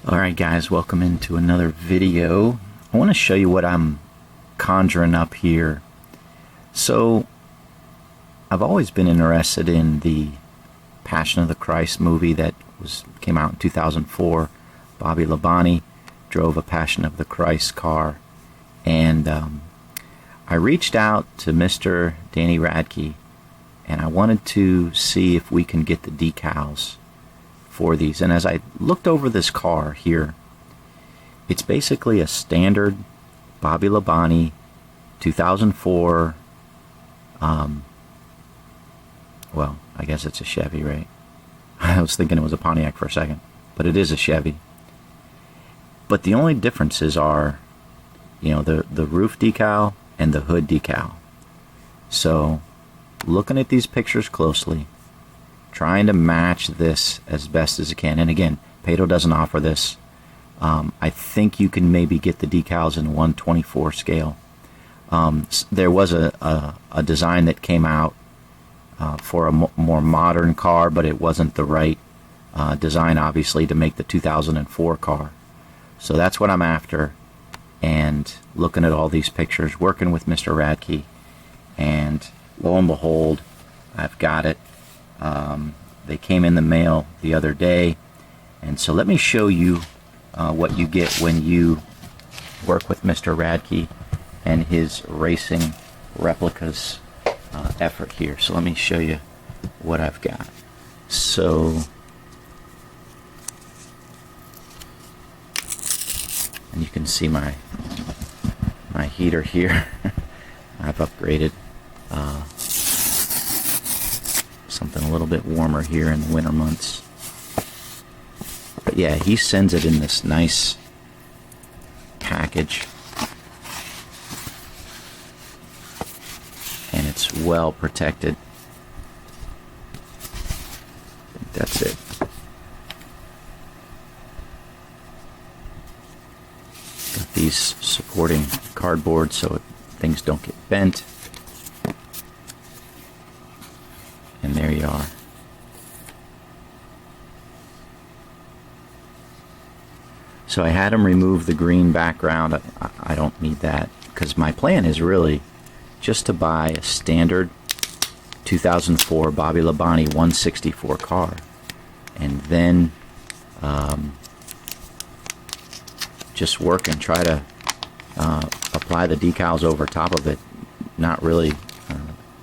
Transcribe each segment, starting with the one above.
Alright guys, welcome into another video. I want to show you what I'm conjuring up here. So, I've always been interested in the Passion of the Christ movie that came out in 2004. Bobby Labonte drove a Passion of the Christ car, and I reached out to Mr. Danny Radke, and I wanted to see if we can get the decals for these. And as I looked over this car here, it's basically a standard Bobby Labonte 2004, well, I guess it's a Chevy, right? I was thinking it was a Pontiac for a second, but it is a Chevy. But the only differences are, the roof decal and the hood decal. So, looking at these pictures closely, trying to match this as best as it can. And again, Pato doesn't offer this. I think you can maybe get the decals in 1/24 scale. There was a design that came out for a more modern car, but it wasn't the right design, obviously, to make the 2004 car. So that's what I'm after. And looking at all these pictures, working with Mr. Radke, and lo and behold, I've got it. They came in the mail the other day, and so let me show you what you get when you work with Mr. Radke and his racing replicas effort here. So let me show you what I've got. So, and you can see my heater here. I've upgraded. Something a little bit warmer here in the winter months. But yeah, he sends it in this nice package, and it's well protected. I think that's it. Got these supporting cardboard so things don't get bent. And there you are. So I had him remove the green background. I don't need that, because my plan is really just to buy a standard 2004 Bobby Labonte 164 car, and then just work and try to apply the decals over top of it, not really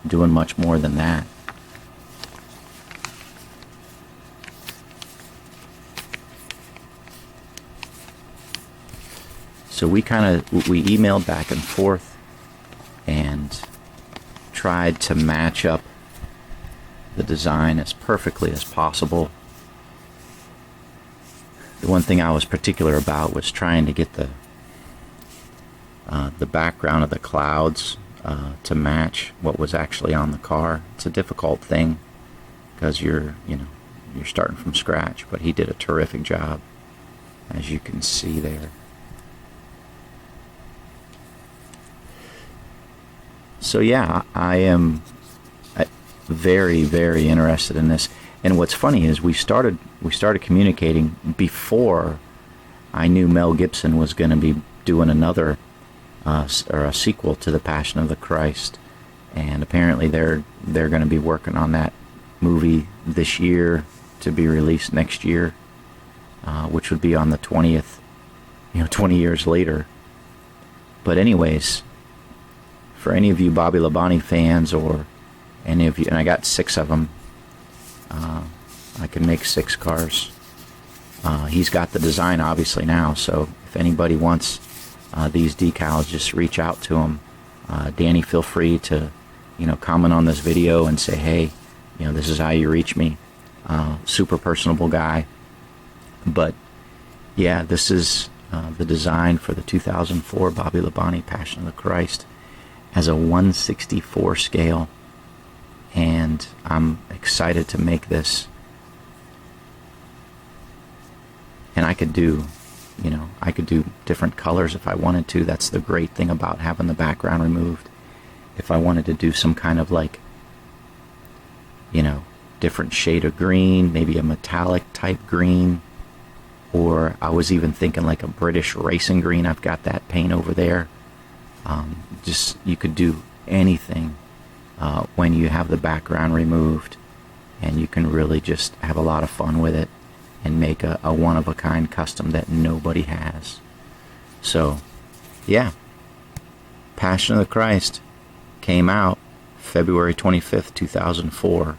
doing much more than that. So we emailed back and forth and tried to match up the design as perfectly as possible. The one thing I was particular about was trying to get the background of the clouds to match what was actually on the car. It's a difficult thing because you're starting from scratch, but he did a terrific job, as you can see there. So yeah, I am very, very interested in this. And what's funny is we started communicating before I knew Mel Gibson was going to be doing another or a sequel to The Passion of the Christ, and apparently they're going to be working on that movie this year to be released next year, which would be on the 20th, 20 years later. But anyways, for any of you Bobby Labonte fans, or any of you, and I got 6 of them, I can make 6 cars. He's got the design obviously now, so if anybody wants these decals, just reach out to him. Danny, feel free to comment on this video and say, hey, this is how you reach me. Super personable guy. But yeah, this is the design for the 2004 Bobby Labonte Passion of the Christ as a 1/64 scale, and I'm excited to make this. And I could do different colors if I wanted to. That's the great thing about having the background removed. If I wanted to do some kind of different shade of green, maybe a metallic type green, or I was even thinking like a British racing green. I've got that paint over there. Just, you could do anything when you have the background removed, and you can really just have a lot of fun with it and make a one-of-a-kind custom that nobody has. So, yeah. Passion of the Christ came out February 25th, 2004.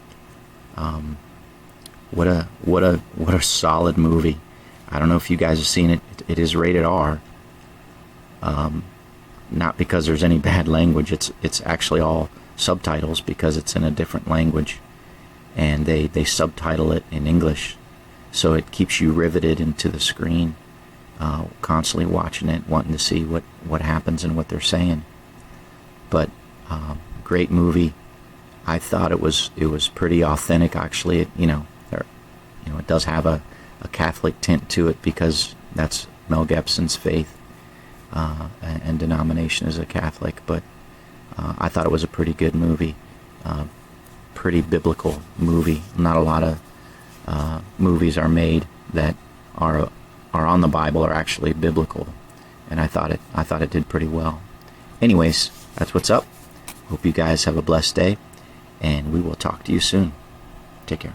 What a solid movie. I don't know if you guys have seen it. It is rated R. Not because there's any bad language. It's actually all subtitles because it's in a different language, and they subtitle it in English, so it keeps you riveted into the screen, constantly watching it, wanting to see what happens and what they're saying. But great movie. I thought it was pretty authentic, actually. It does have a Catholic tint to it because that's Mel Gibson's faith and denomination is a Catholic. But I thought it was a pretty good movie, pretty biblical movie. Not a lot of movies are made that are on the Bible or actually biblical, and I thought it did pretty well. Anyways, that's what's up. Hope you guys have a blessed day, and we will talk to you soon. Take care.